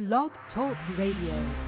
Blog Talk Radio.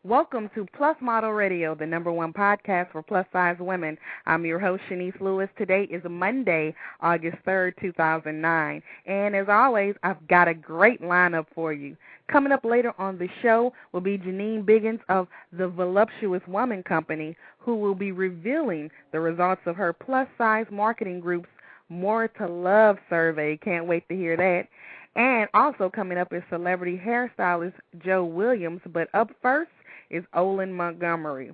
Welcome to Plus Model Radio, the number one podcast for plus-size women. I'm your host, Chenese Lewis. Today is Monday, August 3rd, 2009. And as always, I've got a great lineup for you. Coming up later on the show will be Jennene Biggins of the Voluptuous Woman Company, who will be revealing the results of her plus-size marketing group's More to Love survey. Can't wait to hear that. And also coming up is celebrity hairstylist Joe Williams. But up first is Olan Montgomery.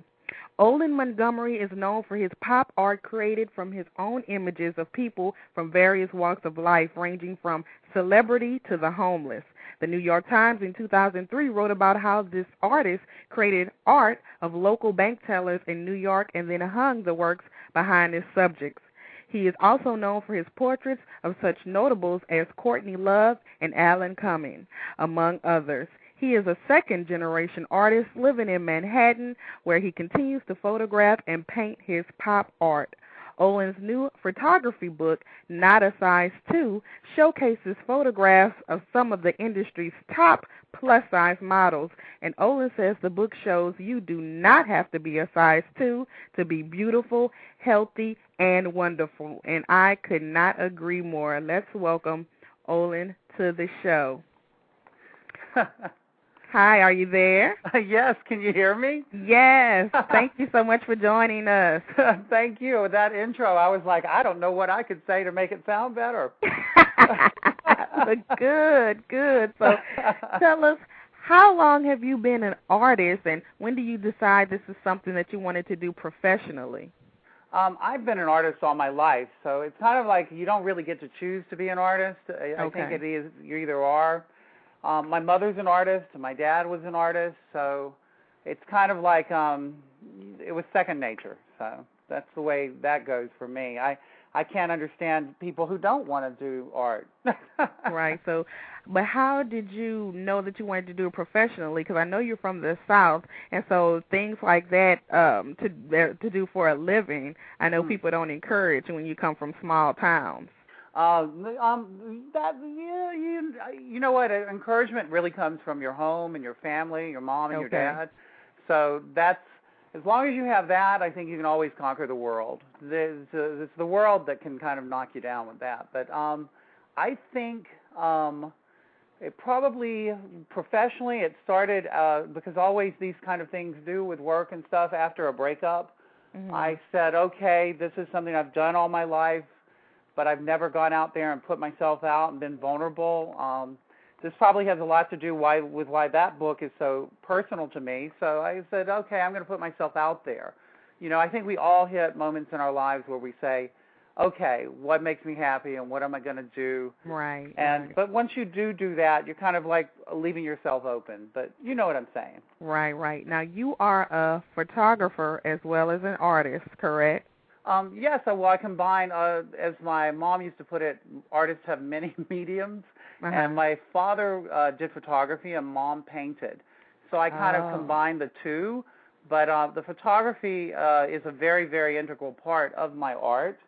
Olan Montgomery is known for his pop art created from his own images of people from various walks of life, ranging from celebrity to the homeless. The New York Times in 2003 wrote about how this artist created art of local bank tellers in New York and then hung the works behind his subjects. He is also known for his portraits of such notables as Courtney Love and Alan Cumming, among others. He is a second-generation artist living in Manhattan, where he continues to photograph and paint his pop art. Olan's new photography book, Not a Size 2, showcases photographs of some of the industry's top plus-size models, and Olan says the book shows you do not have to be a size 2 to be beautiful, healthy, and wonderful, and I could not agree more. Let's welcome Olan to the show. Hi, are you there? Yes, can you hear me? Yes, thank you so much for joining us. Thank you. With that intro, I was like, I don't know what I could say to make it sound better. Good. So tell us, how long have you been an artist, and when do you decide this is something that you wanted to do professionally? I've been an artist all my life, so it's kind of like you don't really get to choose to be an artist. I think it is, you either are. My mother's an artist, and my dad was an artist, so it's kind of like it was second nature. So that's the way that goes for me. I can't understand people who don't want to do art. Right. So, but how did you know that you wanted to do it professionally? Because I know you're from the South, and so things like that to do for a living, I know people don't encourage when you come from small towns. You know what? Encouragement really comes from your home and your family, your mom and your dad. So that's, as long as you have that, I think you can always conquer the world. It's the world that can kind of knock you down with that. But I think it probably, professionally, it started because always these kind of things do with work and stuff after a breakup. Mm-hmm. I said, okay, this is something I've done all my life, but I've never gone out there and put myself out and been vulnerable. This probably has a lot to do with why that book is so personal to me. So I said, okay, I'm going to put myself out there. You know, I think we all hit moments in our lives where we say, okay, what makes me happy and what am I going to do? Right. But once you do that, you're kind of like leaving yourself open. But you know what I'm saying. Right. Now, you are a photographer as well as an artist, correct? Yes, well, I combine, as my mom used to put it, artists have many mediums, and my father did photography and mom painted. So I kind of combine the two, but the photography is a very, very integral part of my art,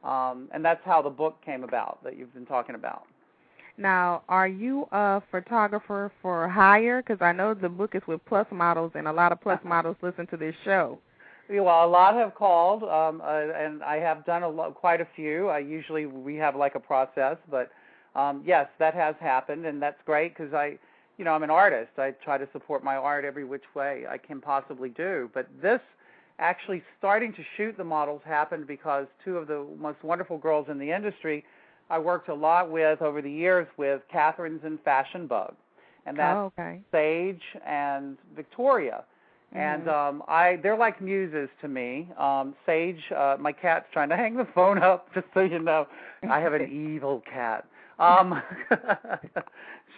and that's how the book came about that you've been talking about. Now, are you a photographer for hire? Because I know the book is with plus models, and a lot of plus models listen to this show. Well, a lot have called, and I have done quite a few. We have like a process, but yes, that has happened, and that's great because I'm an artist. I try to support my art every which way I can possibly do. But this actually starting to shoot the models happened because two of the most wonderful girls in the industry I worked a lot with over the years with Catherine's and Fashion Bug, and that's Sage and Victoria. And they're like muses to me. Sage, my cat's trying to hang the phone up, just so you know. I have an evil cat.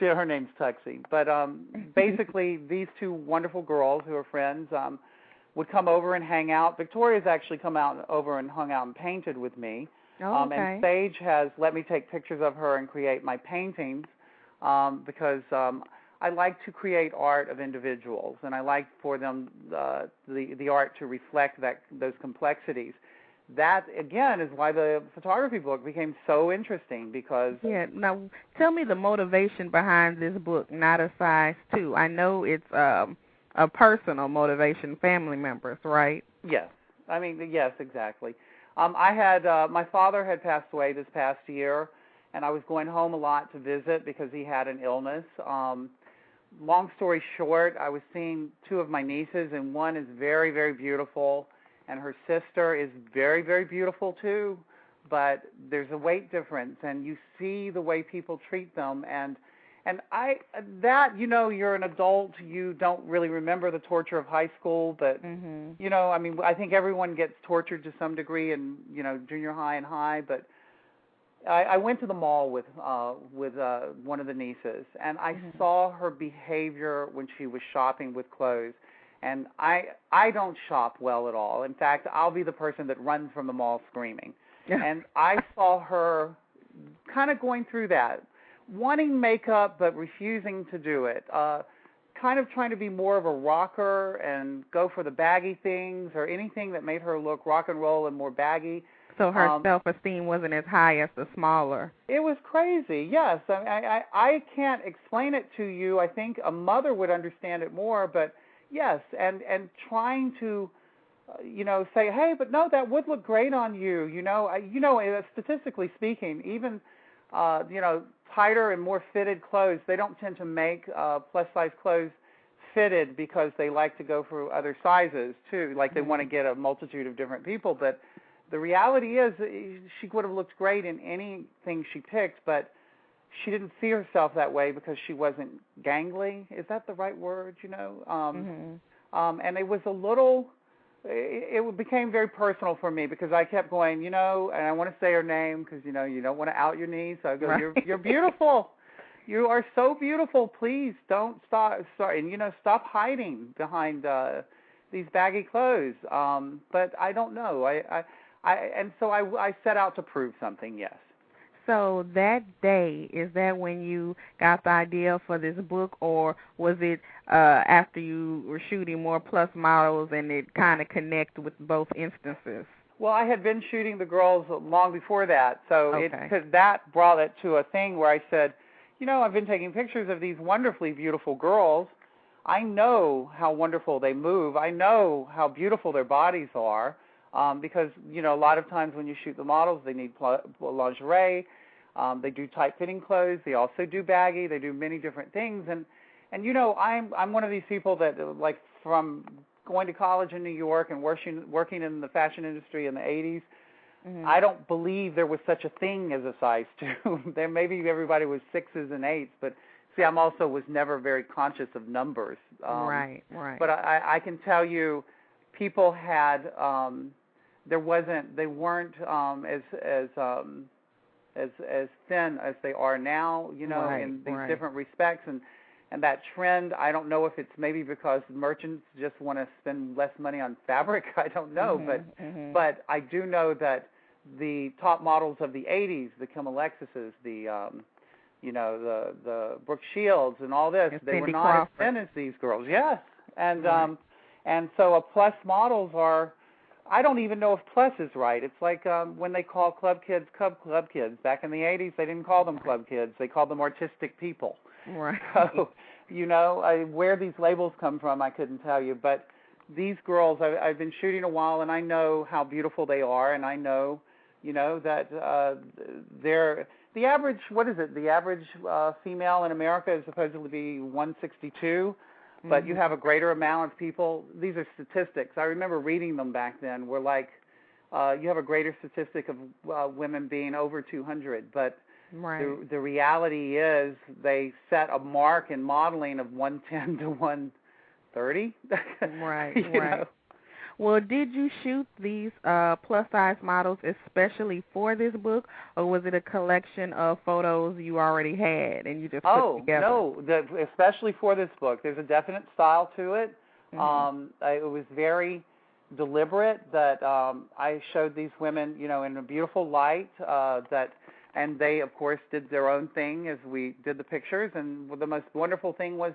Her name's Tuxie. But basically, these two wonderful girls who are friends would come over and hang out. Victoria's actually come over and hung out and painted with me. And Sage has let me take pictures of her and create my paintings because I like to create art of individuals, and I like for them the art to reflect those complexities. That, again, is why the photography book became so interesting because... Yeah, now tell me the motivation behind this book, Not a Size 2. I know it's a personal motivation, family members, right? Yes. I mean, yes, exactly. I had my father had passed away this past year, and I was going home a lot to visit because he had an illness. Long story short, I was seeing two of my nieces, and one is very, very beautiful, and her sister is very, very beautiful too, but there's a weight difference, and you see the way people treat them, and you're an adult, you don't really remember the torture of high school, but, I mean, I think everyone gets tortured to some degree in, junior high and high, but I went to the mall with one of the nieces, and I saw her behavior when she was shopping with clothes. And I don't shop well at all. In fact, I'll be the person that runs from the mall screaming. And I saw her kind of going through that, wanting makeup but refusing to do it, kind of trying to be more of a rocker and go for the baggy things or anything that made her look rock and roll and more baggy. So her self-esteem wasn't as high as the smaller. It was crazy, yes. I can't explain it to you. I think a mother would understand it more, but yes, and trying to, say, hey, but no, that would look great on you. Statistically speaking, even, tighter and more fitted clothes, they don't tend to make plus-size clothes fitted because they like to go for other sizes, too. Like they want to get a multitude of different people, but the reality is she would have looked great in anything she picked, but she didn't see herself that way because she wasn't gangly. Is that the right word, And it was a little, it became very personal for me because I kept going, and I want to say her name because, you don't want to out your niece. So I go, you're beautiful. You are so beautiful. Please don't stop. Sorry, and, stop hiding behind these baggy clothes. But I don't know. So I set out to prove something, yes. So that day, is that when you got the idea for this book, or was it after you were shooting more plus models and it kind of connected with both instances? Well, I had been shooting the girls long before that, so because that brought it to a thing where I said, I've been taking pictures of these wonderfully beautiful girls. I know how wonderful they move. I know how beautiful their bodies are. Because, a lot of times when you shoot the models, they need lingerie, they do tight-fitting clothes, they also do baggy, they do many different things. And I'm one of these people that, like, from going to college in New York and working in the fashion industry in the 80s, I don't believe there was such a thing as a size 2. There maybe everybody was 6s and 8s, but, see, was never very conscious of numbers. Right. But I can tell you, people had... they weren't as thin as they are now, in these different respects, and that trend. I don't know if it's maybe because merchants just want to spend less money on fabric. I don't know, but I do know that the top models of the '80s, the Kim Alexises, the Brooke Shields, and all this, they were not as thin as these girls. Yes, and so a plus models are. I don't even know if plus is right. It's like when they call club kids club kids. Back in the 80s, they didn't call them club kids. They called them artistic people. Right. So, where these labels come from, I couldn't tell you. But these girls, I've been shooting a while, and I know how beautiful they are, and I know, that they're the average. What is it? The average female in America is supposed to be 162. But you have a greater amount of people. These are statistics. I remember reading them back then. We're like, you have a greater statistic of women being over 200, but right. the reality is they set a mark in modeling of 110 to 130. Right, you right. know? Well, did you shoot these plus-size models especially for this book, or was it a collection of photos you already had and you just put together? Oh, no, especially for this book. There's a definite style to it. Mm-hmm. It was very deliberate that I showed these women, you know, in a beautiful light, and they, of course, did their own thing as we did the pictures. And the most wonderful thing was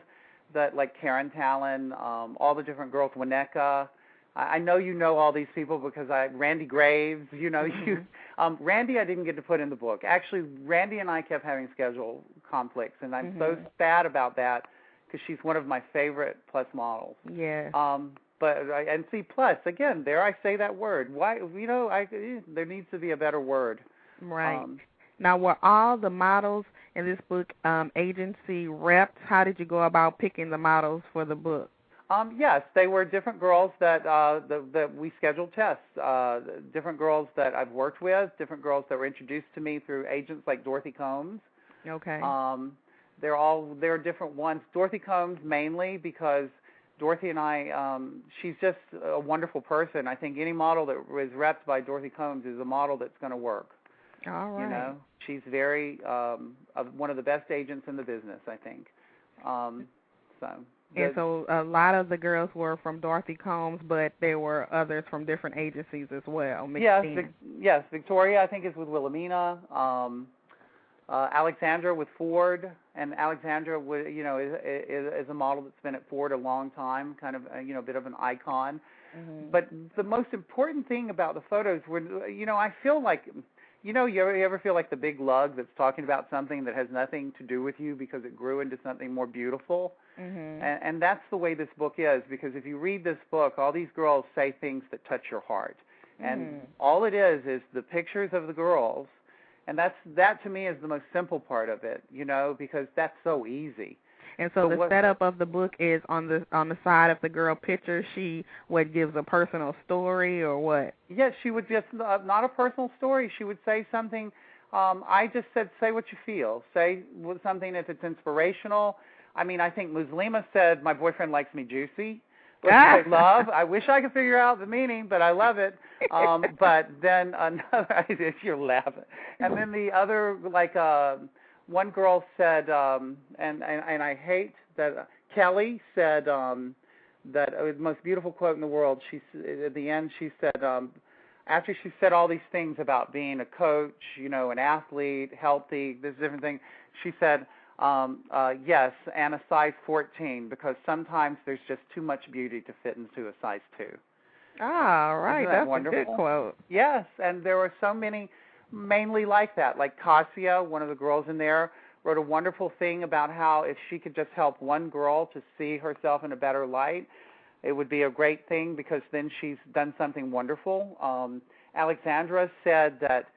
that, like, Karen Talon, all the different girls, Wineka, I know you know all these people because Randy Graves, you know, Mm-hmm. Randy I didn't get to put in the book. Actually, Randy and I kept having schedule conflicts, and I'm so sad about that because she's one of my favorite plus models. Yeah. And see, plus, again, there I say that word. Why, you know, there needs to be a better word. Right. Now, were all the models in this book agency reps? How did you go about picking the models for the book? Yes, they were different girls that we scheduled tests. Different girls that I've worked with, different girls that were introduced to me through agents like Dorothy Combs. Okay. They're different ones. Dorothy Combs mainly because Dorothy and I, she's just a wonderful person. I think any model that is repped by Dorothy Combs is a model that's going to work. All right. You know, she's very one of the best agents in the business, I think. And so a lot of the girls were from Dorothy Combs, but there were others from different agencies as well. Yes, Victoria, I think, is with Wilhelmina. Alexandra with Ford, and Alexandra, you know, is a model that's been at Ford a long time, kind of, you know, a bit of an icon. Mm-hmm. But the most important thing about the photos were, you know, I feel like, you know, you ever feel like the big lug that's talking about something that has nothing to do with you because it grew into something more beautiful? Mm-hmm. And that's the way this book is, because if you read this book, all these girls say things that touch your heart. And all it is the pictures of the girls, and that to me is the most simple part of it, you know, because that's so easy. And so the setup of the book is on the side of the girl picture. She gives a personal story or what? Yes, she would just not a personal story. She would say something. I just said, say what you feel. Say something if it's inspirational. I mean, I think Muslima said, "My boyfriend likes me juicy," which I love. I wish I could figure out the meaning, but I love it. But then another, you're laughing. And then the other, like, one girl said, and I hate that, Kelly said that it was the most beautiful quote in the world. At the end, she said, after she said all these things about being a coach, you know, an athlete, healthy, this different thing, she said, yes, and a size 14, because sometimes there's just too much beauty to fit into a size 2. All right, that's wonderful? A good quote. Yes, and there were so many mainly like that. Like Cassia, one of the girls in there, wrote a wonderful thing about how if she could just help one girl to see herself in a better light, it would be a great thing because then she's done something wonderful. Alexandra said that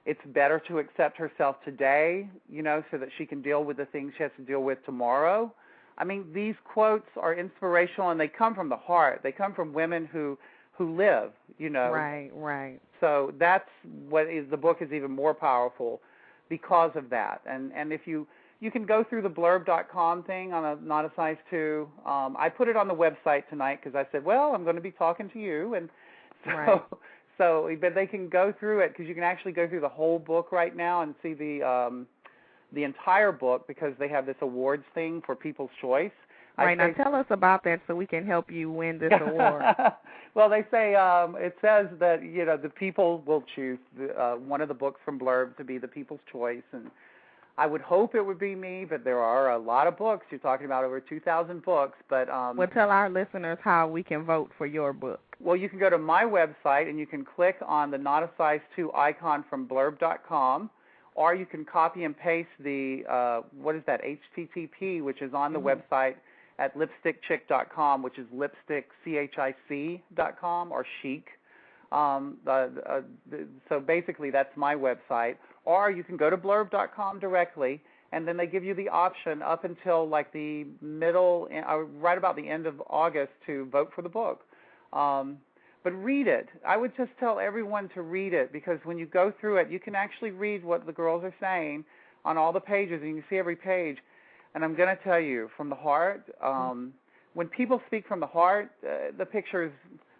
it's better to accept herself today, you know, so that she can deal with the things she has to deal with tomorrow. I mean, these quotes are inspirational, and they come from the heart. They come from women who live, you know. Right. So that's the book is even more powerful because of that. And if you can go through the blurb.com thing on a not a size 2. I put it on the website tonight because I said, well, I'm going to be talking to you, and so. Right. So, but they can go through it because you can actually go through the whole book right now and see the entire book because they have this awards thing for People's Choice. Right, now tell us about that so we can help you win this award. Well, they say it says that, you know, the people will choose one of the books from Blurb to be the People's Choice, and I would hope it would be me, but there are a lot of books. You're talking about over 2,000 books. But well, tell our listeners how we can vote for your book. Well, you can go to my website, and you can click on the Not a Size 2 icon from blurb.com, or you can copy and paste the, HTTP, which is on the website at lipstickchick.com, which is lipstickchic.com, or chic. So basically, that's my website. Or you can go to blurb.com directly, and then they give you the option up until like the middle, right about the end of August to vote for the book. But But read it. I would just tell everyone to read it, because when you go through it, you can actually read what the girls are saying on all the pages, and you can see every page. And I'm going to tell you, from the heart, when people speak from the heart, the pictures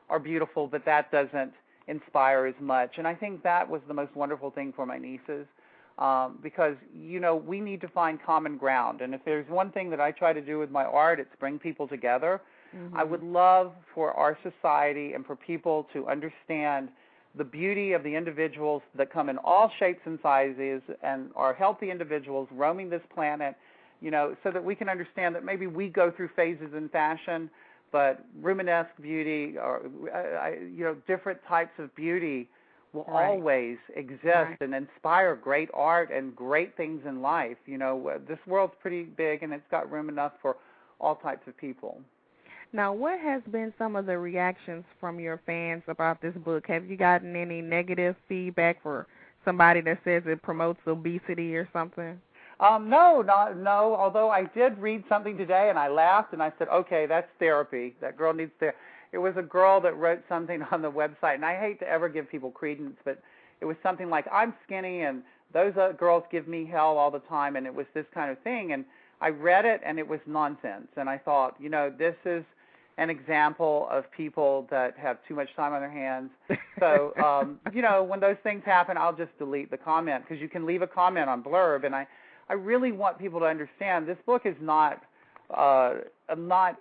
are beautiful, but that doesn't inspire as much. And I think that was the most wonderful thing for my nieces, because, you know, we need to find common ground. And if there's one thing that I try to do with my art, it's bring people together. I would love for our society and for people to understand the beauty of the individuals that come in all shapes and sizes and are healthy individuals roaming this planet, you know, so that we can understand that maybe we go through phases in fashion, but Romanesque beauty, or you know, different types of beauty will always exist and inspire great art and great things in life. You know, this world's pretty big, and it's got room enough for all types of people. Now, what has been some of the reactions from your fans about this book? Have you gotten any negative feedback for somebody that says it promotes obesity or something? No. Although I did read something today, and I laughed, and I said, okay, that's therapy. That girl needs therapy. It was a girl that wrote something on the website, and I hate to ever give people credence, but it was something like, I'm skinny, and those girls give me hell all the time, and it was this kind of thing. And I read it, and it was nonsense. And I thought, you know, this is an example of people that have too much time on their hands. So, you know, when those things happen, I'll just delete the comment, because you can leave a comment on Blurb. And I really want people to understand this book is not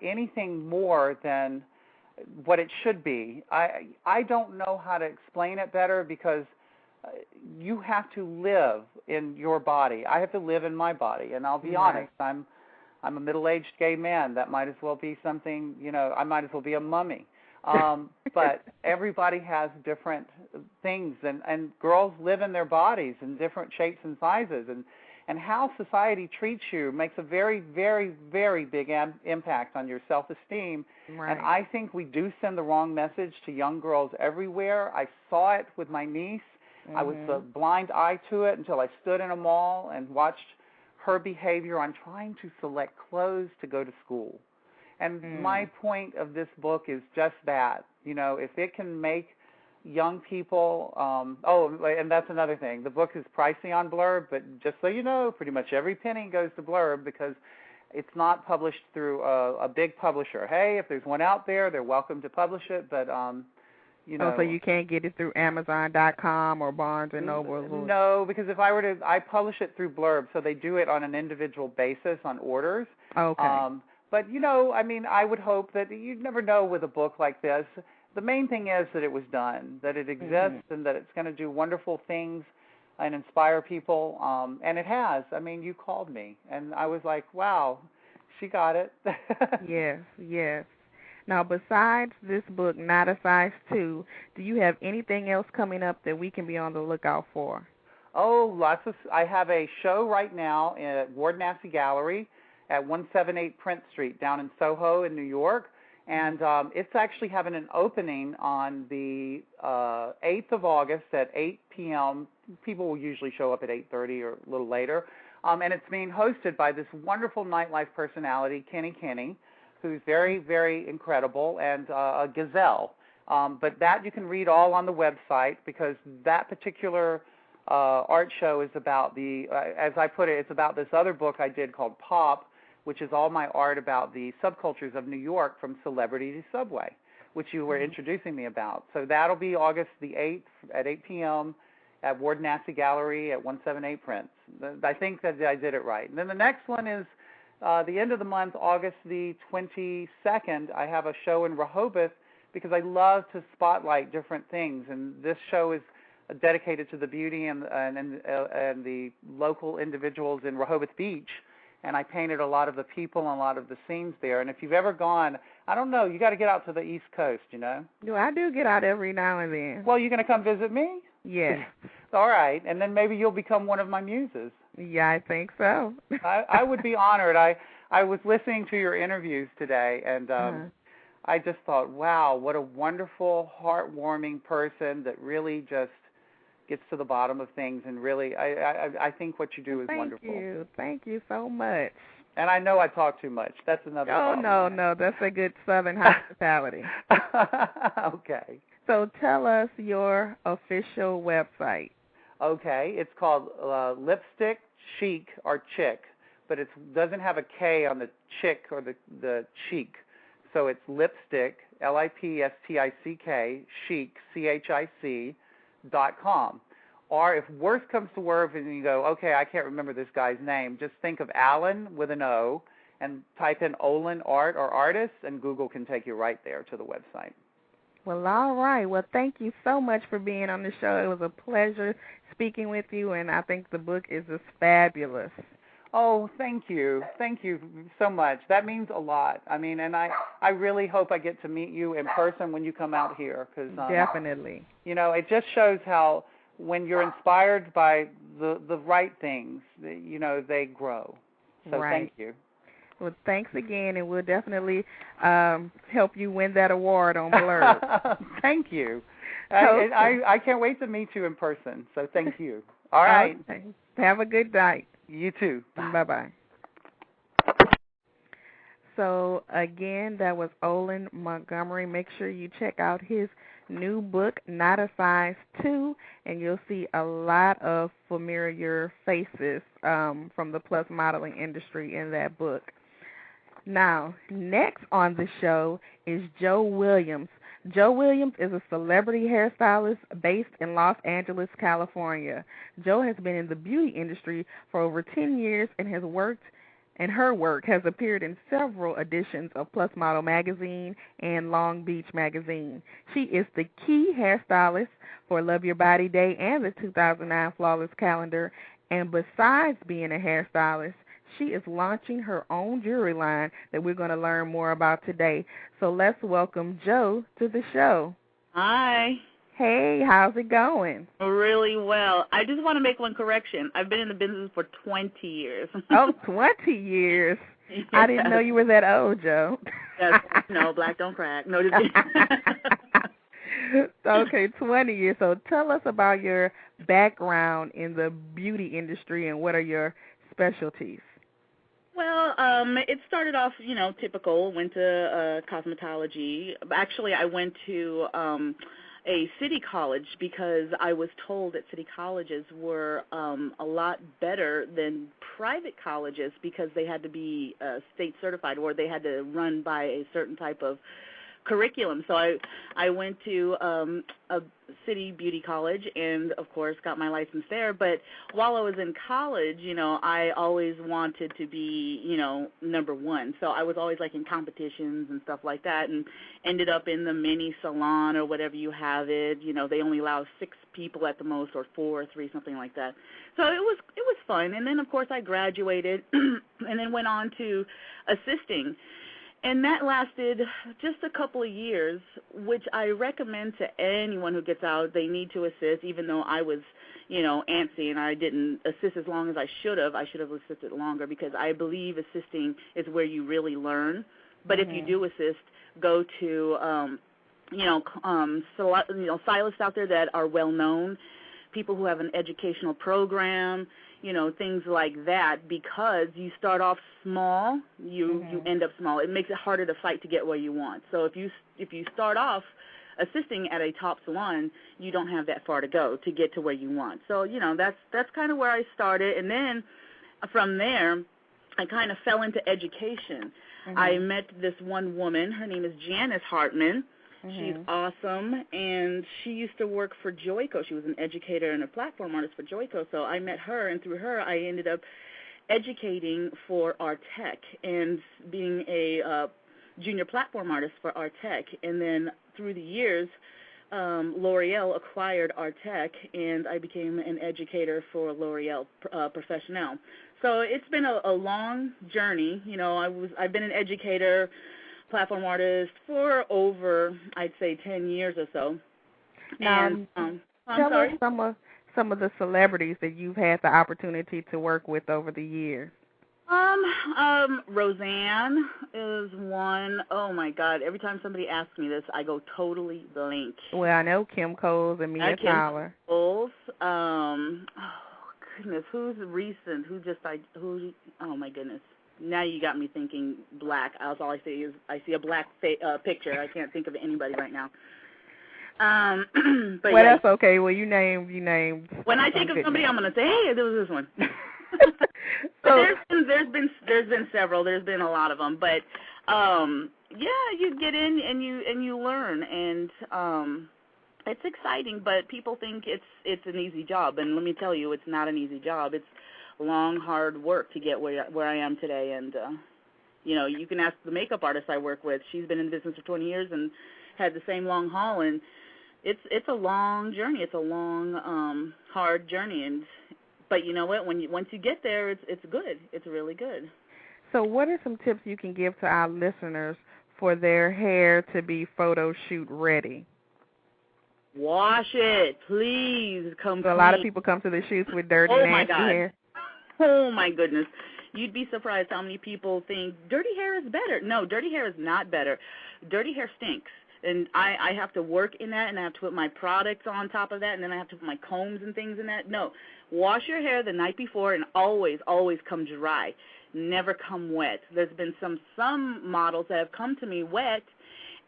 anything more than what it should be. I don't know how to explain it better, because you have to live in your body. I have to live in my body, and I'll be honest, I'm a middle-aged gay man. That might as well be something, you know, I might as well be a mummy. But everybody has different things, and girls live in their bodies in different shapes and sizes, and how society treats you makes a very, very, very big impact on your self-esteem. And I think we do send the wrong message to young girls everywhere. I saw it with my niece. I was a blind eye to it until I stood in a mall and watched her behavior on trying to select clothes to go to school. And my point of this book is just that. You know, if it can make young people, and that's another thing. The book is pricey on Blurb, but just so you know, pretty much every penny goes to Blurb, because it's not published through a big publisher. Hey, if there's one out there, they're welcome to publish it, but you know. So you can't get it through Amazon.com or Barnes & Noble? No, because if I were to, I publish it through Blurb, so they do it on an individual basis on orders. Okay. But, you know, I mean, I would hope that you'd never know with a book like this. The main thing is that it was done, that it exists, and that it's going to do wonderful things and inspire people. And it has. I mean, you called me, and I was like, wow, she got it. Yes. Now, besides this book, Not a Size 2, do you have anything else coming up that we can be on the lookout for? Oh, lots of. I have a show right now at Ward Nassie Gallery at 178 Prince Street down in Soho in New York. And it's actually having an opening on the 8th of August at 8 p.m. People will usually show up at 8:30 or a little later. And it's being hosted by this wonderful nightlife personality, Kenny, who's very, very incredible, and a gazelle. But that you can read all on the website, because that particular art show is about as I put it, it's about this other book I did called Pop, which is all my art about the subcultures of New York from celebrity to subway, which you were introducing me about. So that'll be August the 8th at 8 p.m. at Ward Nassie Gallery at 178 Prince. I think that I did it right. And then the next one is the end of the month, August the 22nd. I have a show in Rehoboth, because I love to spotlight different things. And this show is dedicated to the beauty and the local individuals in Rehoboth Beach. And I painted a lot of the people and a lot of the scenes there. And if you've ever gone, I don't know, you got to get out to the East Coast, you know? No, I do get out every now and then. Well, you going to come visit me? Yes. All right. And then maybe you'll become one of my muses. Yeah, I think so. I would be honored. I was listening to your interviews today, and I just thought, wow, what a wonderful, heartwarming person that really just gets to the bottom of things, and really, I think what you do is wonderful. Thank you so much. And I know I talk too much. That's another problem. No, that's a good Southern hospitality. Okay. So tell us your official website. Okay, it's called Lipstick Chic or Chick, but it doesn't have a K on the chick or the cheek. So it's lipstick, LIPSTICK, chic, CHIC.com. Or if worse comes to worse and you go, okay, I can't remember this guy's name, just think of Alan with an O and type in Olan Art or Artist, and Google can take you right there to the website. Well, all right. Well, thank you so much for being on the show. It was a pleasure speaking with you, and I think the book is just fabulous. Oh, thank you. Thank you so much. That means a lot. I mean, and I really hope I get to meet you in person when you come out here. Cause, definitely. You know, it just shows how when you're inspired by the right things, you know, they grow. So right. Thank you. Well, thanks again, and we'll definitely help you win that award on Blurb. Thank you. Okay. I can't wait to meet you in person, so thank you. All right. Okay. Have a good night. You too. Bye-bye. So, again, that was Olan Montgomery. Make sure you check out his new book, Not a Size 2, and you'll see a lot of familiar faces from the plus modeling industry in that book. Now, next on the show is Joe Williams. Joe Williams is a celebrity hairstylist based in Los Angeles, California. Joe has been in the beauty industry for over 10 years and her work has appeared in several editions of Plus Model Magazine and Long Beach Magazine. She is the key hairstylist for Love Your Body Day and the 2009 Flawless Calendar. And besides being a hairstylist, she is launching her own jewelry line that we're going to learn more about today. So let's welcome Joe to the show. Hi. Hey, how's it going? Really well. I just want to make one correction. I've been in the business for 20 years. Oh, 20 years. Yes. I didn't know you were that old, Joe. Yes. No, black don't crack. No, just Okay, 20 years. So tell us about your background in the beauty industry and what are your specialties? Well, it started off, typical. Went to cosmetology. Actually, I went to a city college because I was told that city colleges were a lot better than private colleges because they had to be state certified or they had to run by a certain type of curriculum. So I went to a city beauty college and, of course, got my license there. But while I was in college, I always wanted to be, number one. So I was always, in competitions and stuff like that and ended up in the mini salon or whatever you have it. They only allow 6 people at the most or 4 or 3, something like that. So it was fun. And then, of course, I graduated and then went on to assisting. And that lasted just a couple of years, which I recommend to anyone who gets out. They need to assist, even though I was, antsy and I didn't assist as long as I should have. I should have assisted longer because I believe assisting is where you really learn. But if you do assist, go to, stylists out there that are well-known, people who have an educational program, things like that, because you start off small, you end up small. It makes it harder to fight to get where you want. So if you start off assisting at a top salon, you don't have that far to go to get to where you want. So, that's kind of where I started. And then from there, I kind of fell into education. I met this one woman. Her name is Janice Hartman. She's awesome, and she used to work for Joico. She was an educator and a platform artist for Joico, so I met her, and through her I ended up educating for Artec and being a junior platform artist for Artec. And then through the years, L'Oreal acquired Artec, and I became an educator for L'Oreal Professionnel. So it's been a long journey. I've been an educator, platform artist for over, I'd say, 10 years or so. Now, and tell us some of the celebrities that you've had the opportunity to work with over the years. Roseanne is one. Oh my God! Every time somebody asks me this, I go totally blank. Well, I know Kim Coles and Mia Tyler. Kim Coles. Oh goodness, who's recent? Oh my goodness. Now you got me thinking black. All I see is I see a black picture. I can't think of anybody right now. But well, that's okay. Well, you named. When I think of somebody, I'm gonna say, hey, there was this one. But there's been several. There's been a lot of them. But yeah, you get in and you learn, and it's exciting. But people think it's an easy job, and let me tell you, it's not an easy job. It's long, hard work to get where I am today. And you can ask the makeup artist I work with. She's been in business for 20 years and had the same long haul, and it's a long journey. It's a long, hard journey, but you know what? Once you get there, it's good. It's really good. So, what are some tips you can give to our listeners for their hair to be photo shoot ready? Wash it, please. Come. So a lot of people come to the shoots with dirty, nasty hair. Oh my goodness. You'd be surprised how many people think dirty hair is better. No, dirty hair is not better. Dirty hair stinks. And I have to work in that, and I have to put my products on top of that, and then I have to put my combs and things in that. No, wash your hair the night before, and always come dry. Never come wet. There's been some models that have come to me wet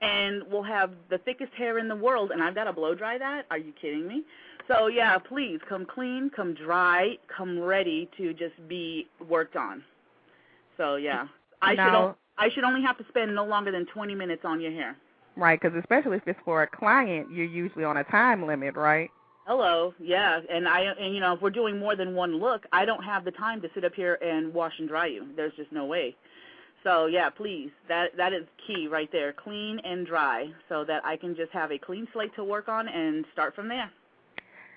and will have the thickest hair in the world, and I've got to blow dry that? Are you kidding me? So, yeah, please come clean, come dry, come ready to just be worked on. So, yeah, I should only have to spend no longer than 20 minutes on your hair. Right, because especially if it's for a client, you're usually on a time limit, right? Hello, yeah, and if we're doing more than one look, I don't have the time to sit up here and wash and dry you. There's just no way. So, yeah, please, that is key right there, clean and dry, so that I can just have a clean slate to work on and start from there.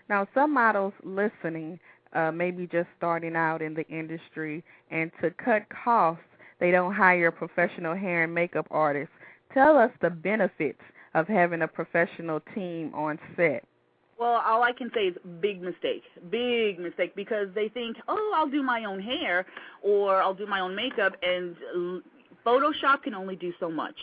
Now, some models listening maybe just starting out in the industry, and to cut costs, they don't hire a professional hair and makeup artist. Tell us the benefits of having a professional team on set. Well, all I can say is big mistake, because they think, oh, I'll do my own hair or I'll do my own makeup, and Photoshop can only do so much.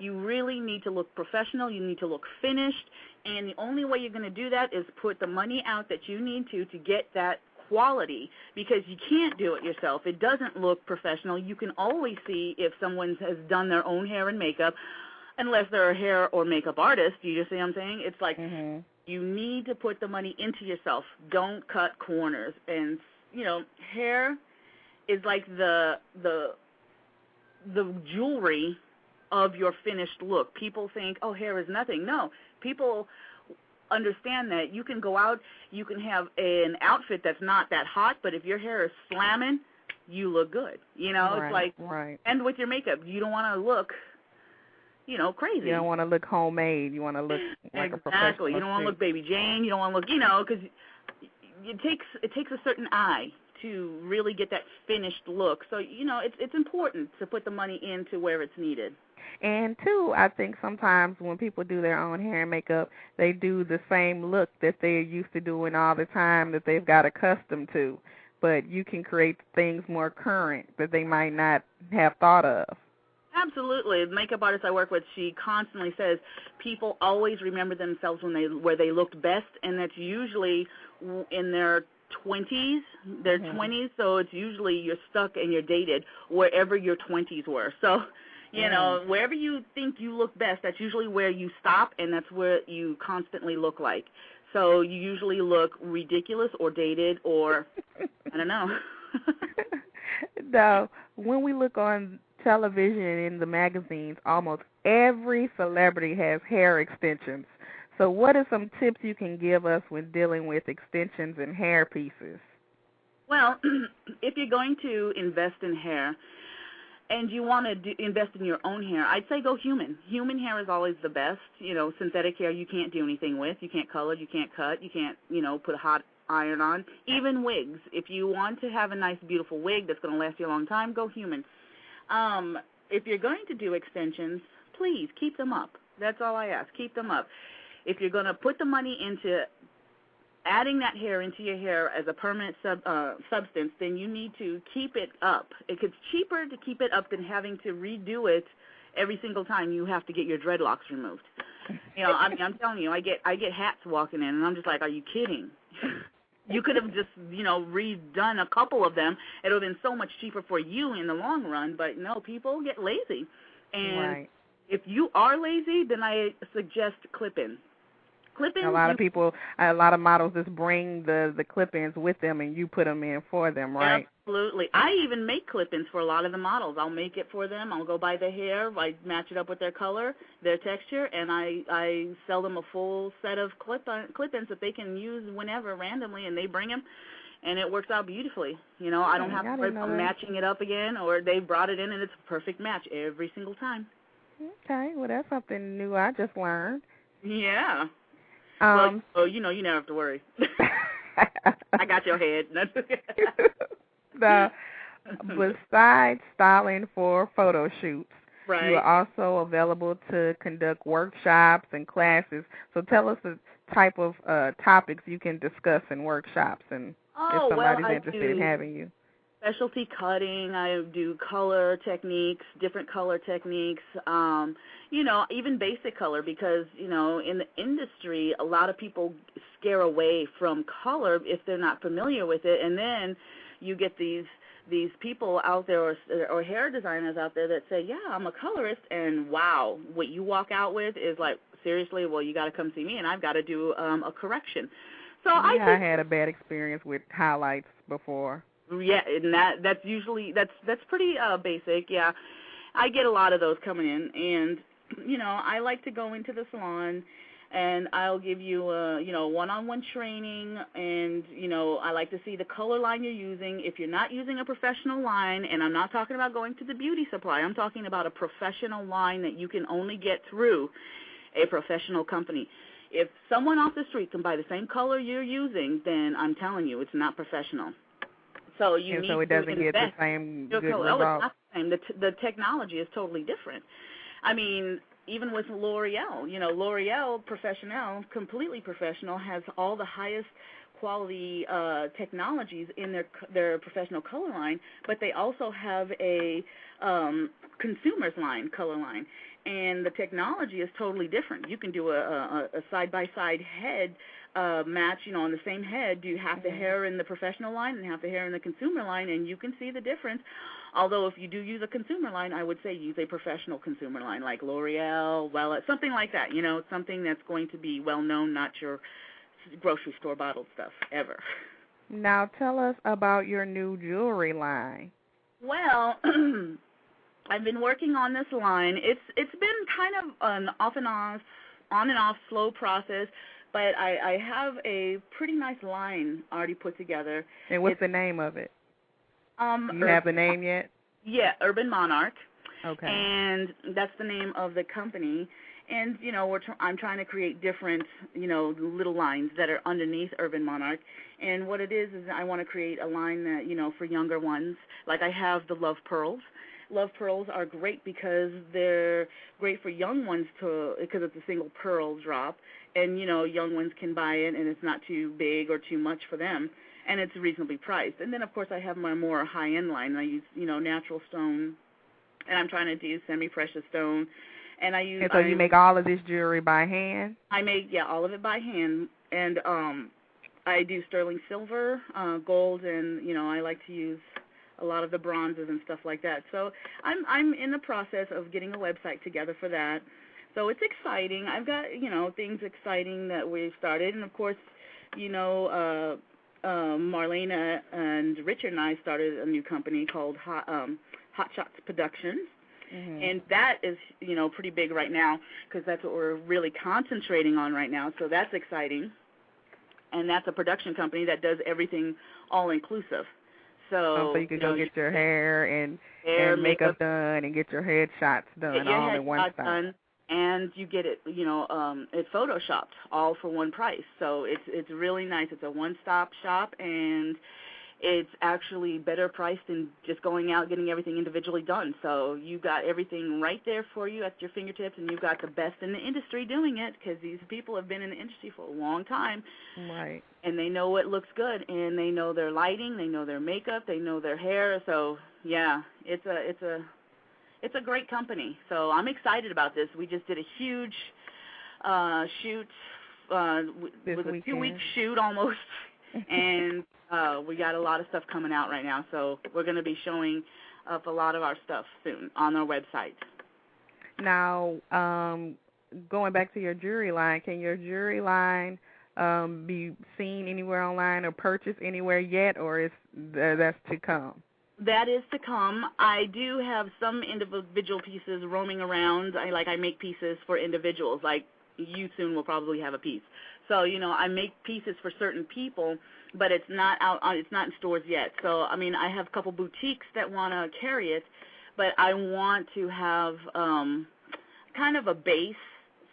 You really need to look professional. You need to look finished, and the only way you're going to do that is put the money out that you need to get that quality, because you can't do it yourself. It doesn't look professional. You can always see if someone has done their own hair and makeup, unless they're a hair or makeup artist. You just see what I'm saying? It's like you need to put the money into yourself. Don't cut corners. And, hair is like the jewelry of your finished look. People think, oh, hair is nothing. No, people understand that you can go out, you can have an outfit that's not that hot, but if your hair is slamming, you look good. It's like, and with your makeup, you don't want to look, crazy. You don't want to look homemade. You want to look like a professional. Exactly. You don't want to look Baby Jane. You don't want to look, because it takes a certain eye to really get that finished look. So, it's important to put the money into where it's needed. And, two, I think sometimes when people do their own hair and makeup, they do the same look that they're used to doing all the time that they've got accustomed to. But you can create things more current that they might not have thought of. Absolutely. The makeup artist I work with, she constantly says people always remember themselves where they looked best, and that's usually in their 20s. Their 20s, so it's usually you're stuck and you're dated wherever your 20s were. So, wherever you think you look best, that's usually where you stop, and that's where you constantly look like. So you usually look ridiculous or dated or, I don't know. Now, when we look on television and in the magazines, almost every celebrity has hair extensions. So what are some tips you can give us when dealing with extensions and hair pieces? Well, if you're going to invest in hair and you want to invest in your own hair, I'd say go human. Human hair is always the best. Synthetic hair you can't do anything with. You can't color, you can't cut, you can't, put a hot iron on. Even wigs. If you want to have a nice, beautiful wig that's going to last you a long time, go human. If you're going to do extensions, please keep them up. That's all I ask. Keep them up. If you're going to put the money into adding that hair into your hair as a permanent substance, then you need to keep it up. It's cheaper to keep it up than having to redo it every single time you have to get your dreadlocks removed. I'm telling you, I get hats walking in, and I'm just like, are you kidding? You could have just, redone a couple of them. It would have been so much cheaper for you in the long run, but no, people get lazy. And if you are lazy, then I suggest clip-in. Clip-ins. A lot of models just bring the clip-ins with them, and you put them in for them, right? Absolutely. I even make clip-ins for a lot of the models. I'll make it for them. I'll go buy the hair. I match it up with their color, their texture, and I sell them a full set of clip-ins that they can use whenever randomly, and they bring them, and it works out beautifully. You know, I don't have to worry about matching it up again, or they brought it in, and it's a perfect match every single time. Okay. Well, that's something new I just learned. Yeah. Well, you know, you never have to worry. I got your head. Besides styling for photo shoots, right, you are also available to conduct workshops and classes. So tell us the type of topics you can discuss in workshops, and if somebody's interested in having you. Specialty cutting, I do color techniques, different color techniques, you know, even basic color, because, you know, in the industry, a lot of people scare away from color if they're not familiar with it, and then you get these people out there or hair designers out there that say, yeah, I'm a colorist, and wow, what you walk out with is like, seriously, well, you got to come see me, and I've got to do a correction. So I had a bad experience with highlights before. Yeah, and that's usually that's pretty basic. Yeah, I get a lot of those coming in, and you know, I like to go into the salon, and I'll give you one-on-one training, and you know, I like to see the color line you're using. If you're not using a professional line, and I'm not talking about going to the beauty supply, I'm talking about a professional line that you can only get through a professional company. If someone off the street can buy the same color you're using, then I'm telling you, it's not professional. So you need so it doesn't get the same good results. Oh, it's not the same. The technology is totally different. I mean, even with L'Oreal, you know, L'Oreal Professionnel, completely professional, has all the highest quality technologies in their professional color line, but they also have a consumer's line, color line. And the technology is totally different. You can do a side-by-side head match, you know, on the same head. You have the hair in the professional line and have the hair in the consumer line, and you can see the difference. Although if you do use a consumer line, I would say use a professional consumer line like L'Oreal, something like that, you know, something that's going to be well-known, not your grocery store bottled stuff ever. Now tell us about your new jewelry line. Well, I've been working on this line. It's been kind of an on and off slow process, but I have a pretty nice line already put together. And what's the name of it? Do you have the name yet? Yeah, Urban Monarch. Okay. And that's the name of the company. And, you know, I'm trying to create different, you know, little lines that are underneath Urban Monarch. And what it is I want to create a line that, you know, for younger ones. Like I have the Love Pearls. Love Pearls are great because they're great for young ones because it's a single pearl drop. And, you know, young ones can buy it and it's not too big or too much for them. And it's reasonably priced. And then, of course, I have my more high-end line. I use, you know, natural stone. And I'm trying to do semi-precious stone. And you make all of this jewelry by hand? I make, all of it by hand. And I do sterling silver, gold, and, you know, I like to use a lot of the bronzes and stuff like that. So I'm in the process of getting a website together for that. So it's exciting. I've got, you know, things exciting that we've started. And, of course, you know, Marlena and Richard and I started a new company called Hot Shots Productions. Mm-hmm. And that is, you know, pretty big right now because that's what we're really concentrating on right now. So that's exciting. And that's a production company that does everything all-inclusive. So you can go get your hair and makeup done and get your headshots done all in one stop. And you get it, you know, it photoshopped all for one price. So it's really nice. It's a one-stop shop, and it's actually better priced than just going out getting everything individually done. So you got everything right there for you at your fingertips, and you've got the best in the industry doing it because these people have been in the industry for a long time. Right. And they know what looks good, and they know their lighting, they know their makeup, they know their hair. So, yeah, it's a great company. So I'm excited about this. We just did a huge shoot. It was a 2-week shoot almost, and we got a lot of stuff coming out right now. So we're going to be showing up a lot of our stuff soon on our website. Now, going back to your jewelry line, can your jewelry line be seen anywhere online or purchased anywhere yet, or is that's to come? That is to come. I do have some individual pieces roaming around. I make pieces for individuals. Like you soon will probably have a piece. So, I make pieces for certain people, but it's not it's not in stores yet. So, I have a couple boutiques that want to carry it, but I want to have kind of a base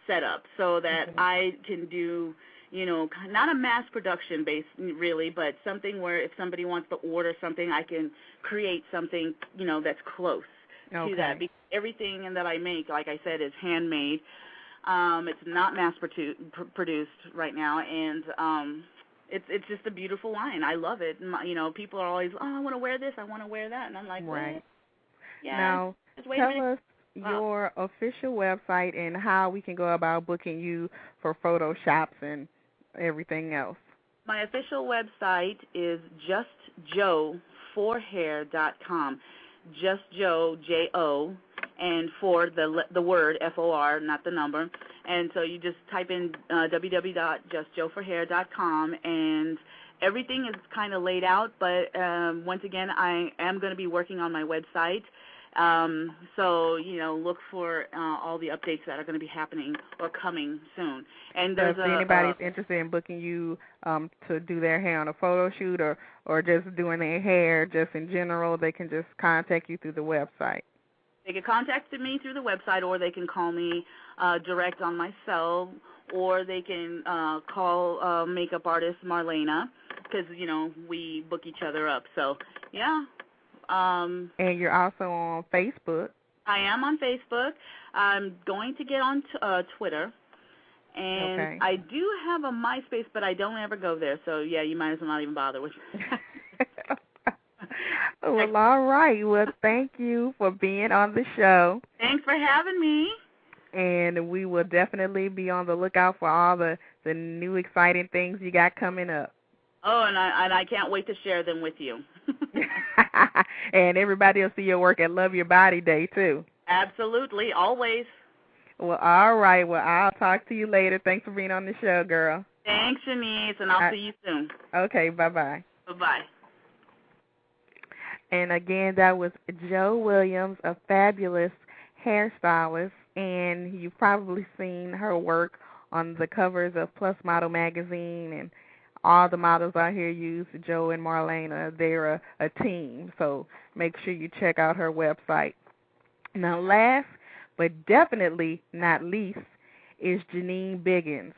set up so that I can do, not a mass production base really, but something where if somebody wants to order something, I can create something, that's close to that. Because everything that I make, like I said, is handmade. It's not mass produced right now, and it's just a beautiful line. I love it. People are always, I want to wear this, I want to wear that, and I'm like, right. What? Yeah. Now, tell us your official website and how we can go about booking you for photo shops and everything else. My official website is justjoeforhair.com. Just Joe, J-O, and for the word, F-O-R, not the number. And so you just type in www.justjoeforhair.com, and everything is kind of laid out. But once again, I am going to be working on my website. So, look for all the updates that are going to be happening or coming soon. And if anybody's interested in booking you to do their hair on a photo shoot or just doing their hair just in general, they can just contact you through the website. They can contact me through the website, or they can call me direct on my cell, or they can call makeup artist Marlena, because, we book each other up. So, yeah. And you're also on Facebook. I am on Facebook. I'm going to get on Twitter. And I do have a MySpace, but I don't ever go there. So, yeah, you might as well not even bother with it. Well, all right. Well, thank you for being on the show. Thanks for having me. And we will definitely be on the lookout for all the new exciting things you got coming up. Oh, and I can't wait to share them with you. And everybody will see your work at Love Your Body Day, too. Absolutely, always. Well, all right. Well, I'll talk to you later. Thanks for being on the show, girl. Thanks, Chenese, and I'll see you soon. Okay, bye-bye. Bye-bye. And again, that was Jo Williams, a fabulous hairstylist, and you've probably seen her work on the covers of Plus Model magazine, and all the models out here use Jo and Marlena. They're a team, so make sure you check out her website. Now, last but definitely not least is Jennene Biggins.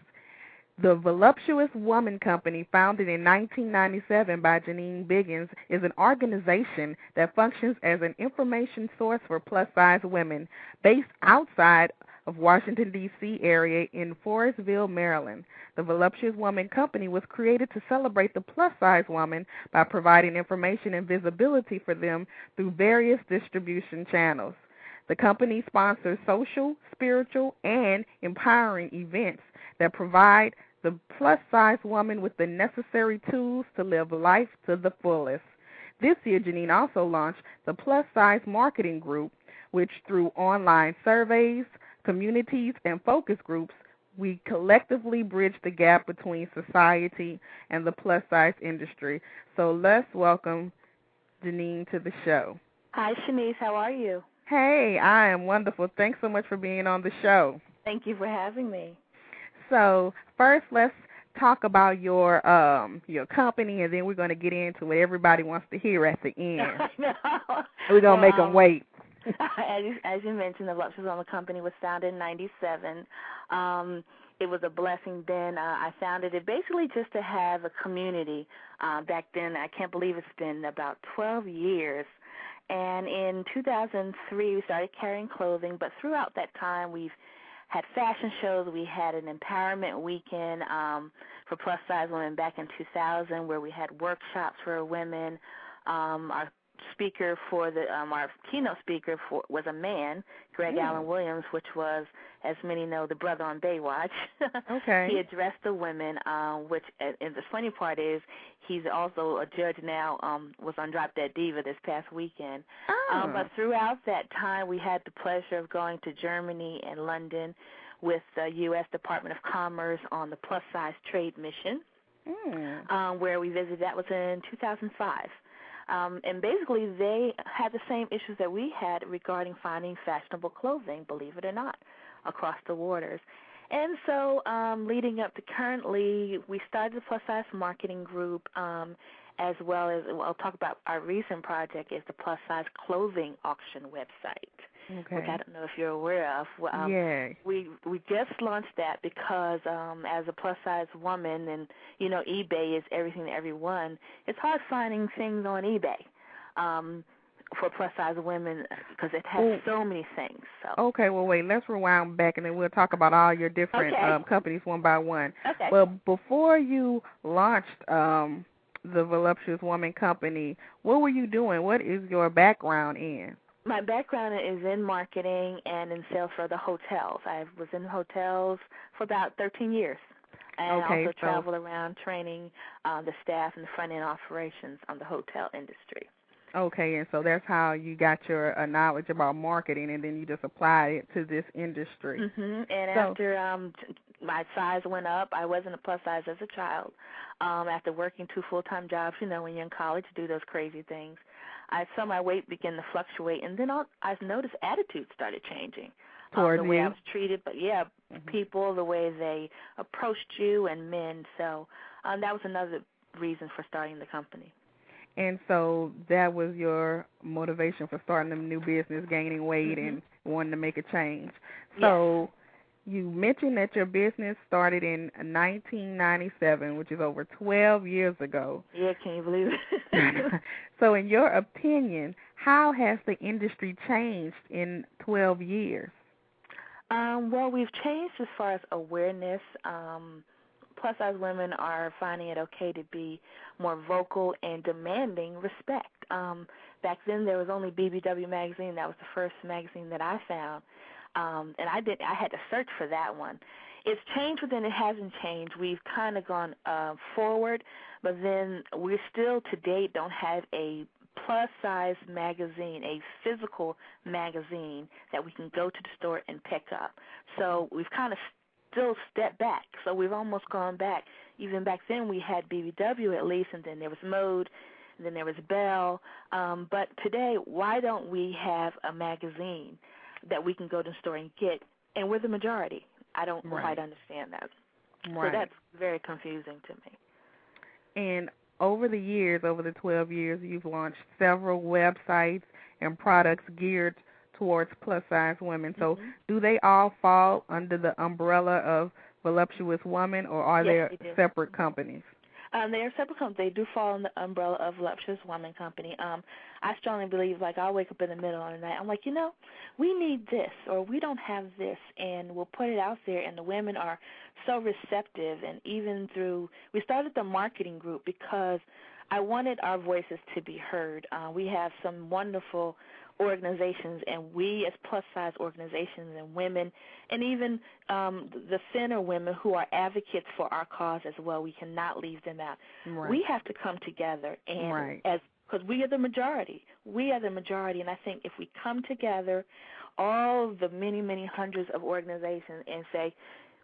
The Voluptuous Woman Company, founded in 1997 by Jennene Biggins, is an organization that functions as an information source for plus-size women based outside of Washington, D.C. area in Forestville, Maryland. The Voluptuous Woman Company was created to celebrate the plus-size woman by providing information and visibility for them through various distribution channels. The company sponsors social, spiritual, and empowering events that provide the plus-size woman with the necessary tools to live life to the fullest. This year, Jennene also launched the Plus Size Marketing Group, which through online surveys, communities, and focus groups, we collectively bridge the gap between society and the plus-size industry. So let's welcome Jennene to the show. Hi, Chenese. How are you? Hey, I am wonderful. Thanks so much for being on the show. Thank you for having me. So first, let's talk about your company, and then we're going to get into what everybody wants to hear at the end. I know. We're going to make them wait. As you mentioned, the Voluptuous Woman Company was founded in 1997. It was a blessing then. I founded it basically just to have a community. Back then, I can't believe it's been about 12 years. And in 2003, we started carrying clothing, but throughout that time, we've had fashion shows. We had an empowerment weekend for plus-size women back in 2000 where we had workshops for women. Our speaker for our keynote speaker was a man, Greg Allen Williams, which was, as many know, the brother on Baywatch. Okay. He addressed the women, and the funny part is he's also a judge now, was on Drop Dead Diva this past weekend. Oh. But throughout that time, we had the pleasure of going to Germany and London, with the U.S. Department of Commerce on the plus-size trade mission, where we visited. That was in 2005. And basically they had the same issues that we had regarding finding fashionable clothing, believe it or not, across the waters. And so leading up to currently, we started the plus-size marketing group, as well as, I'll talk about our recent project is the plus-size clothing auction website, which I don't know if you're aware of. We just launched that because as a plus-size woman, and, you know, eBay is everything to everyone, it's hard finding things on eBay for plus-size women because it has so many things. So. Okay, well, wait, let's rewind back, and then we'll talk about all your different companies one by one. Okay. Well, before you launched the Voluptuous Woman Company, what were you doing? What is your background in? My background is in marketing and in sales for the hotels. I was in hotels for about 13 years. And I also traveled around training the staff and the front-end operations on the hotel industry. Okay, and so that's how you got your knowledge about marketing, and then you just applied it to this industry. And after my size went up, I wasn't a plus size as a child. After working 2 full-time jobs, you know, when you're in college, do those crazy things, I saw my weight begin to fluctuate, and then I noticed attitudes started changing. Towards the way I was treated, but people, the way they approached you and men. So that was another reason for starting the company. And so that was your motivation for starting a new business, gaining weight, and wanting to make a change. So you mentioned that your business started in 1997, which is over 12 years ago. Yeah, can you believe it? So in your opinion, how has the industry changed in 12 years? Well, we've changed as far as awareness. Plus-size women are finding it okay to be more vocal and demanding respect. Back then, there was only BBW magazine. That was the first magazine that I found, and I had to search for that one. It's changed, but then it hasn't changed. We've kind of gone forward, but then we still to date don't have a plus-size magazine, a physical magazine that we can go to the store and pick up. So we've kind of still stepped back. So we've almost gone back. Even back then we had BBW at least, and then there was Mode, and then there was Belle. But today, why don't we have a magazine that we can go to the store and get? And we're the majority. I don't quite understand that. So that's very confusing to me. And over the years, over the 12 years, you've launched several websites and products geared towards plus-size women. So do they all fall under the umbrella of Voluptuous Woman, or are they separate companies? They are separate companies. They do fall under the umbrella of Voluptuous Woman Company. I strongly believe, like, I'll wake up in the middle of the night. I'm like, you know, we need this, or we don't have this, and we'll put it out there, and the women are so receptive. And even through, we started the marketing group because I wanted our voices to be heard. We have some wonderful organizations, and we as plus-size organizations and women, and even the thinner women who are advocates for our cause as well, we cannot leave them out. We have to come together, and because we are the majority. We are the majority, and I think if we come together, all the many, many hundreds of organizations, and say,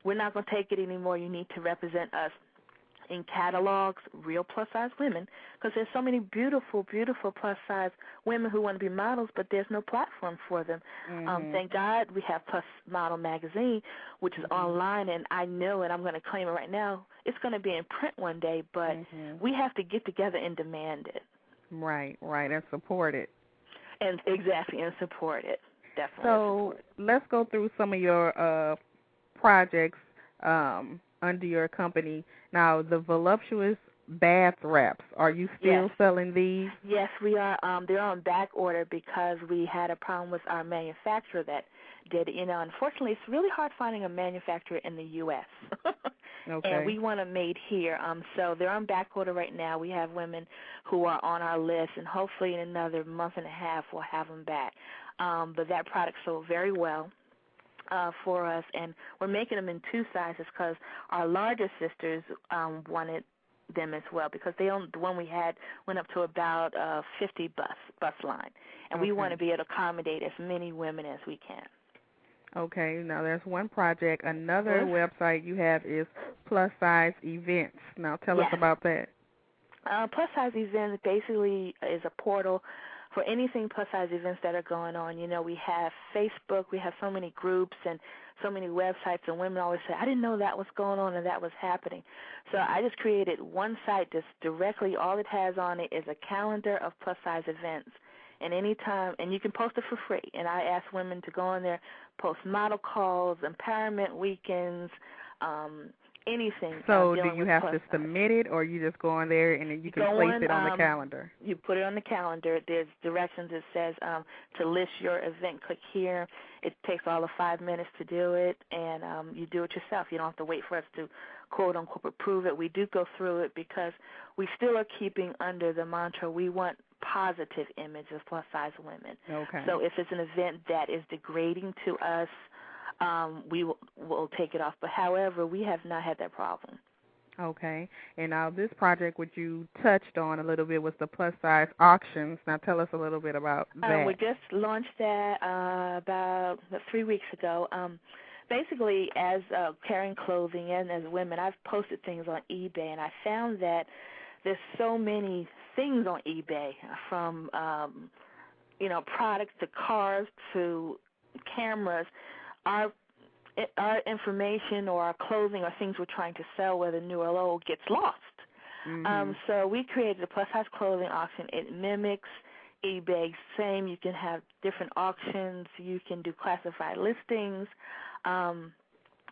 we're not going to take it anymore, you need to represent us in catalogs, real plus-size women, because there's so many beautiful, beautiful plus-size women who want to be models, but there's no platform for them. Thank God we have Plus Model Magazine, which is online, and I know, and I'm going to claim it right now, it's going to be in print one day, but we have to get together and demand it. Right, and support it. And exactly, and support it. Definitely. So let's go through some of your projects under your company. Now, the Voluptuous bath wraps, are you still selling these? Yes, we are. They're on back order because we had a problem with our manufacturer that did it. You know, unfortunately, it's really hard finding a manufacturer in the U.S. And we want them made here. So they're on back order right now. We have women who are on our list, and hopefully in another month and a half we'll have them back. But that product sold very well for us, and we're making them in 2 sizes because our larger sisters wanted them as well, because the one we had went up to about 50 bus line, and we want to be able to accommodate as many women as we can. Okay, now there's one project. Another website you have is Plus Size Events. Now tell us about that. Plus Size Events basically is a portal for anything plus size events that are going on. You know, we have Facebook, we have so many groups and so many websites, and women always say, I didn't know that was going on and that was happening. So I just created one site that's directly, all it has on it is a calendar of plus size events. And anytime, and you can post it for free. And I ask women to go on there, post model calls, empowerment weekends, anything. So do you have to submit it, or you just go on there and then you can place it on the calendar? You put it on the calendar. There's directions. It says to list your event. Click here. It takes all of 5 minutes to do it, and you do it yourself. You don't have to wait for us to quote-unquote approve it. We do go through it because we still are keeping under the mantra we want positive image of plus-size women. Okay. So if it's an event that is degrading to us, we will take it off. But however, we have not had that problem. Okay. And now this project, which you touched on a little bit, was the plus size auctions. Now tell us a little bit about that. We just launched that about 3 weeks ago. Basically, as carrying clothing and as women, I've posted things on eBay, and I found that there's so many things on eBay, from products to cars to cameras. Our information or our clothing or things we're trying to sell, whether new or old, gets lost. Mm-hmm. So we created a plus-size clothing auction. It mimics eBay. Same, you can have different auctions. You can do classified listings.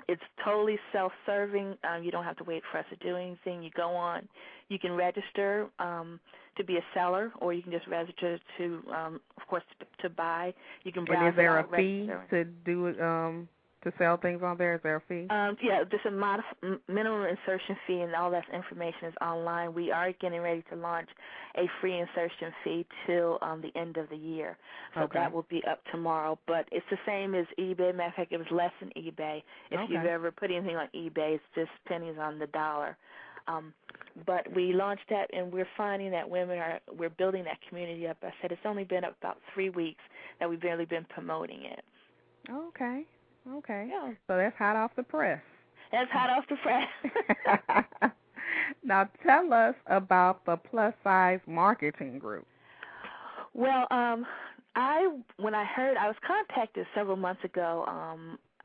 It's totally self-serving. You don't have to wait for us to do anything. You go on. You can register to be a seller, or you can just register to, of course, to buy. You can browse. And is there a fee to do to sell things on there? Is there a fee? Yeah, there's a minimum insertion fee, and all that information is online. We are getting ready to launch a free insertion fee till the end of the year. So that will be up tomorrow. But it's the same as eBay. Matter of fact, it was less than eBay. If you've ever put anything on eBay, it's just pennies on the dollar. But we launched that, and we're finding that we're building that community up. I said it's only been about 3 weeks that we've barely been promoting it. Okay. Yeah. So that's hot off the press. That's hot off the press. Now tell us about the Plus Size Marketing Group. Well, when I heard, I was contacted several months ago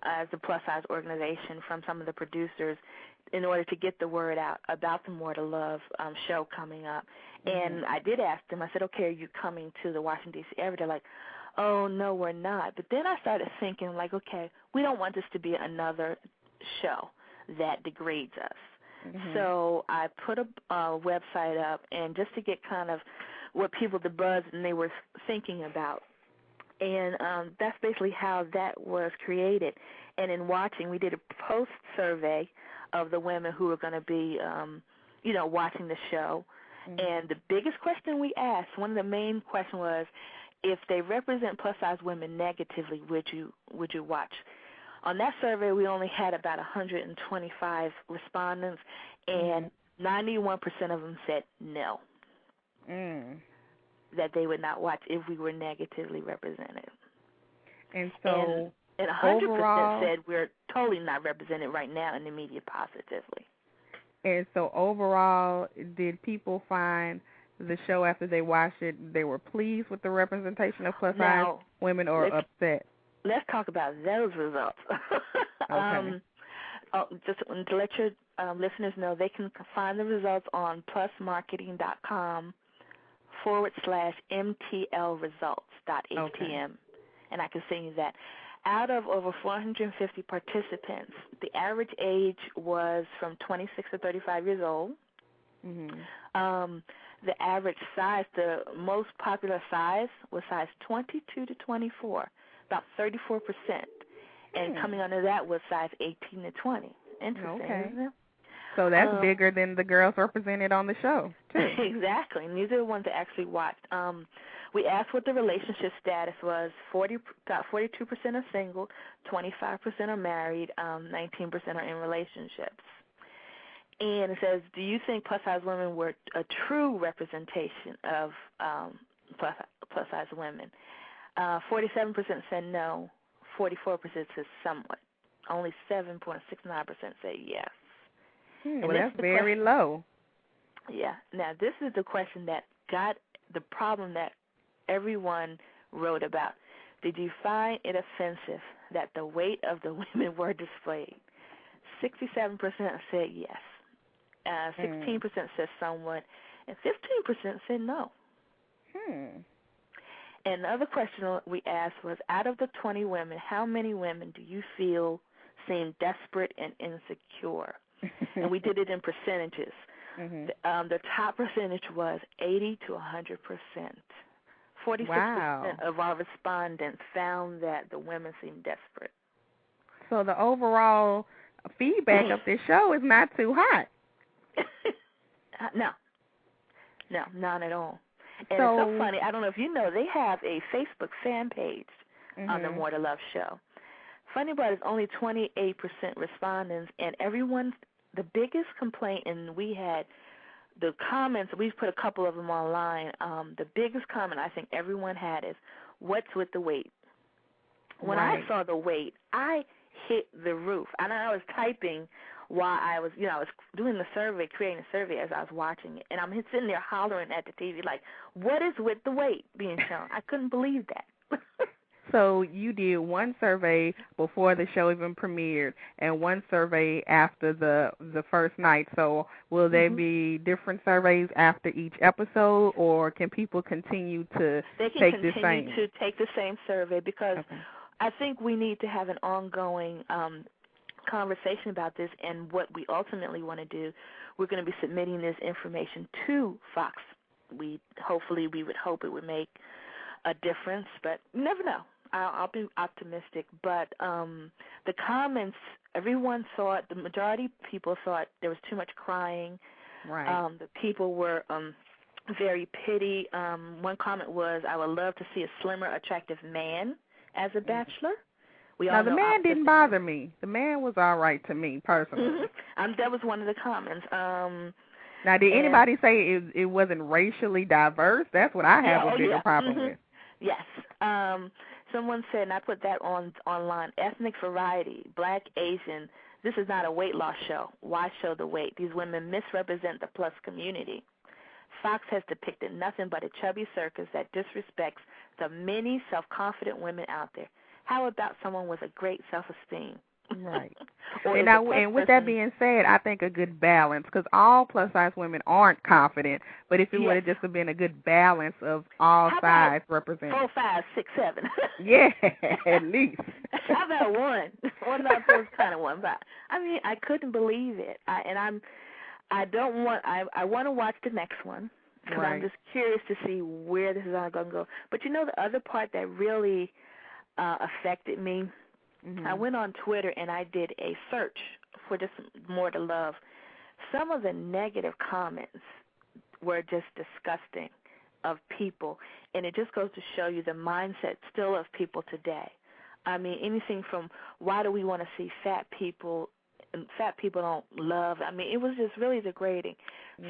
as a plus size organization from some of the producers in order to get the word out about the More to Love show coming up. Mm-hmm. And I did ask them, I said, okay, are you coming to the Washington, D.C. area? They're like, oh, no, we're not. But then I started thinking, like, okay, we don't want this to be another show that degrades us. Mm-hmm. So I put a website up, and just to get kind of what people, the buzz, and they were thinking about. And that's basically how that was created. And in watching, we did a post survey of the women who were going to be, watching the show. Mm-hmm. And the biggest question we asked, one of the main questions was, if they represent plus-size women negatively, would you watch? On that survey, we only had about 125 respondents, and 91% of them said no, that they would not watch if we were negatively represented. And so, and 100% said we're totally not represented right now in the media positively. And so overall, did people find the show after they watched it, they were pleased with the representation of plus-size women, or upset? Let's talk about those results. Okay. Just to let your listeners know, they can find the results on plusmarketing.com/MTLresults.htm, okay. And I can send you that. Out of over 450 participants, the average age was from 26 to 35 years old. Mm-hmm. The average size, the most popular size, was size 22 to 24, about 34%. And coming under that was size 18 to 20. Interesting, isn't it? So that's bigger than the girls represented on the show, too. Exactly. And these are the ones that actually watched. We asked what the relationship status was. 42% are single, 25% are married, 19% are in relationships. And it says, do you think plus-size women were a true representation of plus-size women? 47% said no, 44% said somewhat. Only 7.69% say yes. Well, that's very low. Yeah. Now, this is the question that got the problem that everyone wrote about. Did you find it offensive that the weight of the women were displayed? 67% said yes. 16% said somewhat, and 15% said no. And the other question we asked was, out of the 20 women, how many women do you feel seem desperate and insecure? And we did it in percentages. The top percentage was 80 to 100%. 46% of our respondents found that the women seemed desperate. So the overall feedback of this show is not too hot. No, not at all. And it's so funny. I don't know if you know, they have a Facebook fan page on the More to Love show. Funny part is only 28% respondents, and everyone, the biggest complaint, and we had the comments, we put a couple of them online. The biggest comment I think everyone had is, what's with the weight? When I saw the weight, I hit the roof. And I was typing while I was doing the survey, creating the survey as I was watching it. And I'm sitting there hollering at the TV like, what is with the weight being shown? I couldn't believe that. So you did one survey before the show even premiered and one survey after the first night. So will there be different surveys after each episode, or can people continue to take the same? They can continue to take the same survey because I think we need to have an ongoing conversation about this, and what we ultimately want to do, we're going to be submitting this information to Fox. We would hope it would make a difference, but you never know. I'll be optimistic. But the comments, everyone thought, the majority of people thought there was too much crying. The people were very pity. One comment was, I would love to see a slimmer, attractive man as a bachelor. Now, the man didn't bother me. The man was all right to me, personally. That was one of the comments. Now, did anybody say it wasn't racially diverse? That's what I have a bigger problem with. Yes. Someone said, and I put that online, ethnic variety, black, Asian, this is not a weight loss show. Why show the weight? These women misrepresent the plus community. Fox has depicted nothing but a chubby circus that disrespects the many self-confident women out there. How about someone with a great self-esteem? Right. And with that being said, I think a good balance, because all plus-size women aren't confident, but if it would have just been a good balance of all sides represented. 4, 5, 6, 7. Yeah, at least. How about one? What about those kind of one? But, I mean, I couldn't believe it. I want to watch the next one, because I'm just curious to see where this is all going to go. But you know, the other part that really affected me, I went on Twitter and I did a search for just More to Love. Some of the negative comments were just disgusting of people, and it just goes to show you the mindset still of people today. I mean, anything from why do we want to see fat people, and fat people don't love. I mean, it was just really degrading.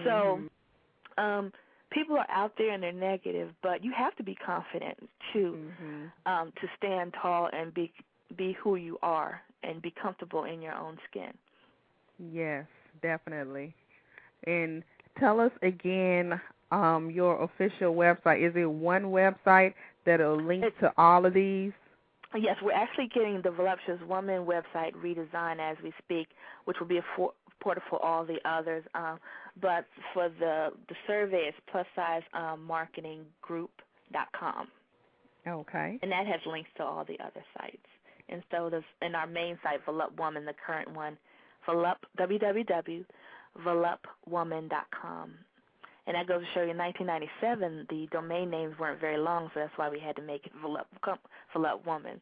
So people are out there and they're negative, but you have to be confident to stand tall and be who you are and be comfortable in your own skin. Yes, definitely. And tell us again your official website. Is it one website that'll link to all of these? Yes, we're actually getting the Voluptuous Woman website redesigned as we speak, which will be a portal for all the others. But for the survey, it's plussizemarketinggroup.com. Okay. And that has links to all the other sites. And so there's in our main site, Voluptuous Woman, the current one, www.volupwoman.com. And that goes to show you in 1997, the domain names weren't very long, so that's why we had to make it Voluptuous Woman.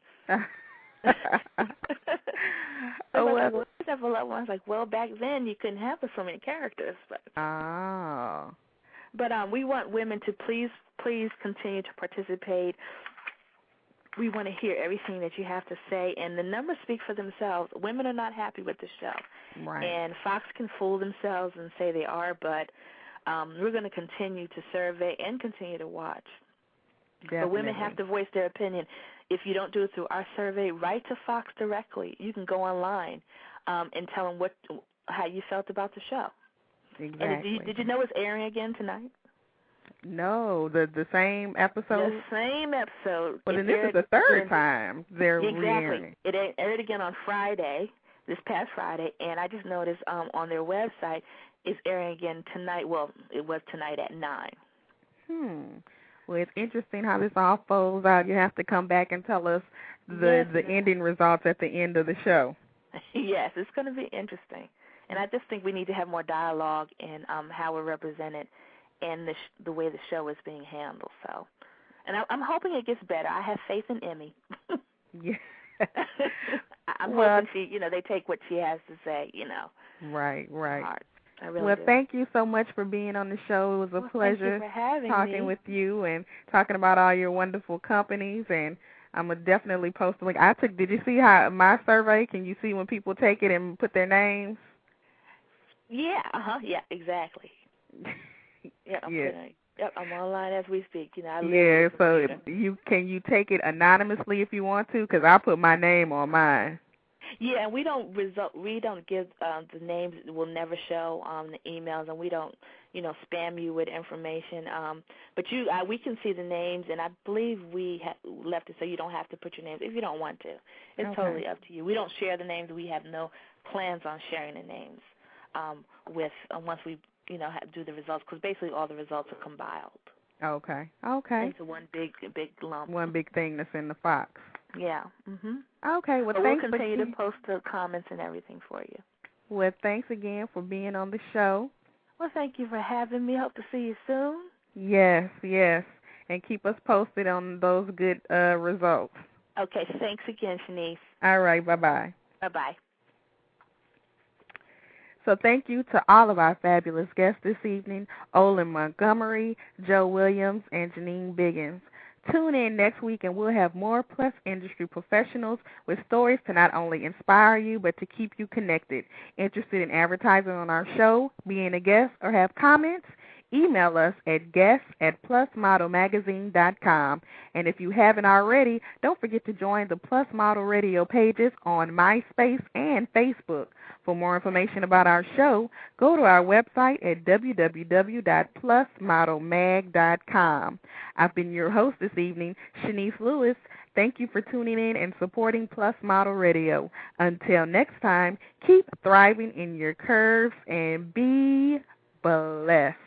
What is that Voluptuous Woman? I was like, well, back then you couldn't have so many characters. But we want women to please continue to participate. We want to hear everything that you have to say, and the numbers speak for themselves. Women are not happy with the show. Right. And Fox can fool themselves and say they are, but we're going to continue to survey and continue to watch. Definitely. But women have to voice their opinion. If you don't do it through our survey, write to Fox directly. You can go online and tell them how you felt about the show. Exactly. And did you know it's airing again tonight? No, the same episode? The same episode. Well, then this is the third time they're re-airing. It aired again on Friday, this past Friday, and I just noticed on their website it's airing again tonight. Well, it was tonight at 9. Well, it's interesting how this all folds out. You have to come back and tell us the ending results at the end of the show. Yes, it's going to be interesting. And I just think we need to have more dialogue in how we're represented and the way the show is being handled. So, and I'm hoping it gets better. I have faith in Emmy. Yeah. I'm hoping they take what she has to say, Right. Hard. I really Well, do. thank you so much for being on the show. It was a pleasure thank you for having talking me. with you and talking about all your wonderful companies. And I'm going to definitely post a link. Did you see how my survey, can you see when people take it and put their names? Yeah, yeah, exactly. Yeah, I'm online as we speak. So can you take it anonymously if you want to? Because I put my name on mine. Yeah, and we don't give the names. We'll never show the emails, and we don't spam you with information. But we can see the names, and I believe we left it so you don't have to put your names if you don't want to. It's totally up to you. We don't share the names. We have no plans on sharing the names once we do the results, because basically all the results are compiled. Okay. Into one big lump. One big thing that's in the Fox. Yeah. Okay. Well, we'll continue to post the comments and everything for you. Well, thanks again for being on the show. Well, thank you for having me. Hope to see you soon. Yes. And keep us posted on those good results. Okay. Thanks again, Chenese. All right. Bye-bye. Bye-bye. So thank you to all of our fabulous guests this evening, Olan Montgomery, Joe Williams, and Jennene Biggins. Tune in next week and we'll have more Plus industry professionals with stories to not only inspire you but to keep you connected. Interested in advertising on our show, being a guest, or have comments? Email us at guests@plusmodelmagazine.com. And if you haven't already, don't forget to join the Plus Model Radio pages on MySpace and Facebook. For more information about our show, go to our website at www.plusmodelmag.com. I've been your host this evening, Chenese Lewis. Thank you for tuning in and supporting Plus Model Radio. Until next time, keep thriving in your curves and be blessed.